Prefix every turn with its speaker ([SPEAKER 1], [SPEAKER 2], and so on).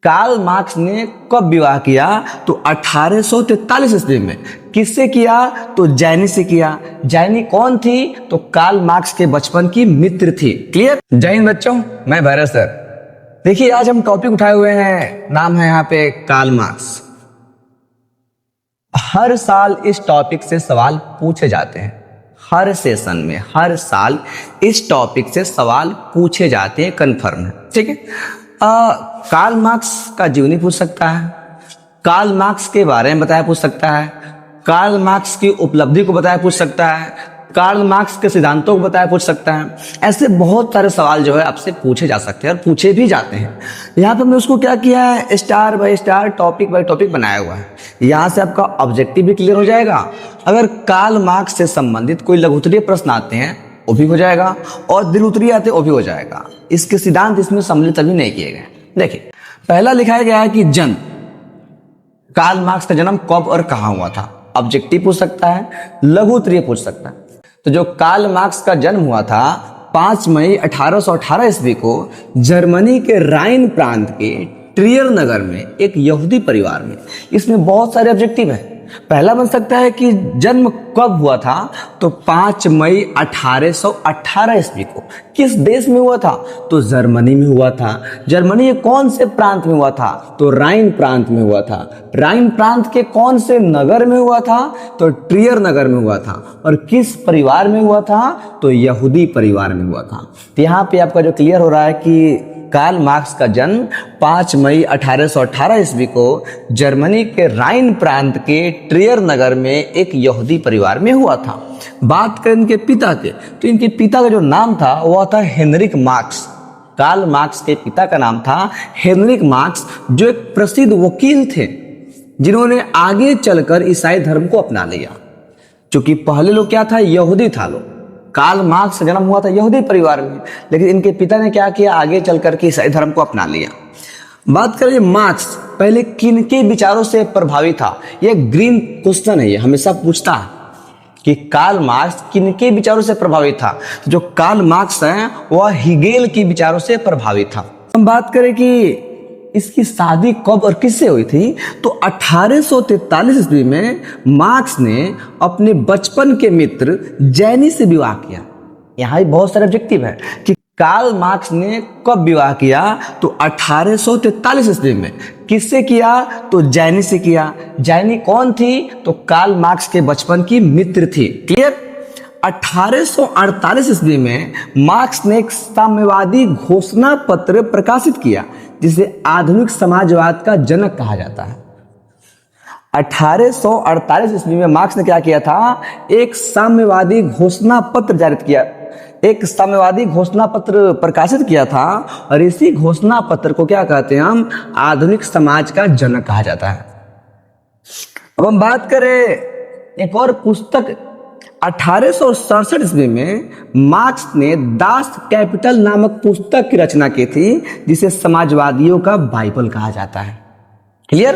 [SPEAKER 1] Karl Marx ने कब विवाह किया? तो 1843 ईस्वी में। किससे किया? तो जैनी से किया। जैनी कौन थी? तो कार्ल मार्क्स के बचपन की मित्र थी। क्लियर? जय हिंद बच्चों, मैं भैरव सर। देखिए आज हम टॉपिक उठाए हुए हैं, नाम है यहाँ पे कार्ल मार्क्स। हर साल इस टॉपिक से सवाल पूछे जाते हैं, हर सेशन में हर साल इस टॉपिक से सवाल पूछे जाते हैं, कन्फर्म है। ठीक है। कार्ल मार्क्स का जीवनी पूछ सकता है, कार्ल मार्क्स के बारे में बताया पूछ सकता है, कार्ल मार्क्स की उपलब्धि को बताया पूछ सकता है, कार्ल मार्क्स के सिद्धांतों को बताया पूछ सकता है। ऐसे बहुत सारे सवाल जो है आपसे पूछे जा सकते हैं और पूछे भी जाते हैं। यहाँ पर हमने उसको क्या किया है, star by star, topic by topic बनाया हुआ है। यहाँ से आपका ऑब्जेक्टिव भी क्लियर हो जाएगा। अगर कार्ल मार्क्स से संबंधित कोई लघुत्तरीय प्रश्न आते हैं वो भी हो जाएगा, और दीर्घोत्तरीय आते वो भी हो जाएगा। इसके सिद्धांत इसमें सम्मिलित अभी नहीं किए गए। देखिए पहला लिखाया गया है कि जन्म, कार्ल मार्क्स का जन्म कब और कहाँ हुआ था। ऑब्जेक्टिव पूछ सकता है, लघुत्तरीय पूछ सकता है। तो जो कार्ल मार्क्स का जन्म हुआ था 5 मई 1818 ईस्वी को जर्मनी के राइन प्रांत के ट्रियर नगर में एक यहूदी परिवार में। इसमें बहुत सारे ऑब्जेक्टिव है। पहला बन सकता है कि जन्म कब हुआ था, तो 5 मई 1818 ईस्वी को। किस देश में हुआ था? तो जर्मनी में हुआ था। जर्मनी के कौन से प्रांत में हुआ था? तो राइन प्रांत में हुआ था। राइन प्रांत के कौन से नगर में हुआ था? तो ट्रियर नगर में हुआ था। और किस परिवार में हुआ था? तो यहूदी परिवार में हुआ था। तो यहाँ पे आपका जो क्लियर हो रहा है कि कार्ल मार्क्स का जन्म 5 मई 1818 ईस्वी को जर्मनी के राइन प्रांत के ट्रियर नगर में एक यहूदी परिवार में हुआ था। बात करें इनके पिता के, तो इनके पिता का जो नाम था वह था हेनरिक मार्क्स। कार्ल मार्क्स के पिता का नाम था हेनरिक मार्क्स, जो एक प्रसिद्ध वकील थे जिन्होंने आगे चलकर ईसाई धर्म को अपना लिया। क्योंकि पहले लोग क्या था, यहूदी था लोग। कार्ल मार्क्स का जन्म हुआ था यहूदी परिवार में, लेकिन इनके पिता ने क्या किया, आगे चल करके ईसाई धर्म को अपना लिया। बात करें मार्क्स पहले किनके विचारों से प्रभावित था, ये ग्रीन क्वेश्चन है, ये हमेशा पूछता है कि कार्ल मार्क्स किनके विचारों से प्रभावित था। जो कार्ल मार्क्स है वह हिगेल के विचारों से प्रभावित था। हम बात करें कि इसकी शादी कब और किससे हुई थी, तो 1843 ईस्वी में मार्क्स ने अपने बचपन के मित्र जैनी से विवाह किया। यहाँ भी बहुत सारे ऑब्जेक्टिव है कि कार्ल मार्क्स ने कब विवाह किया, तो 1843 ईस्वी में। किससे किया? तो जैनी से किया। जैनी कौन थी? तो कार्ल मार्क्स के बचपन की मित्र थी। क्लियर? 1848 ईस्वी में मार्क्स ने एक साम्यवादी घोषणा पत्र प्रकाशित किया जिसे आधुनिक समाजवाद का जनक कहा जाता है। 1848 ईस्वी में मार्क्स ने क्या किया था, एक साम्यवादी घोषणा पत्र जारी किया, एक साम्यवादी घोषणा पत्र प्रकाशित किया था। और इसी घोषणा पत्र को क्या कहते हैं हम, आधुनिक समाज का जनक कहा जाता है। अब हम बात करें एक और पुस्तक, 1867 ईस्वी में मार्क्स ने दास कैपिटल नामक पुस्तक की रचना की थी जिसे समाजवादियों का बाइबल कहा जाता है। क्लियर?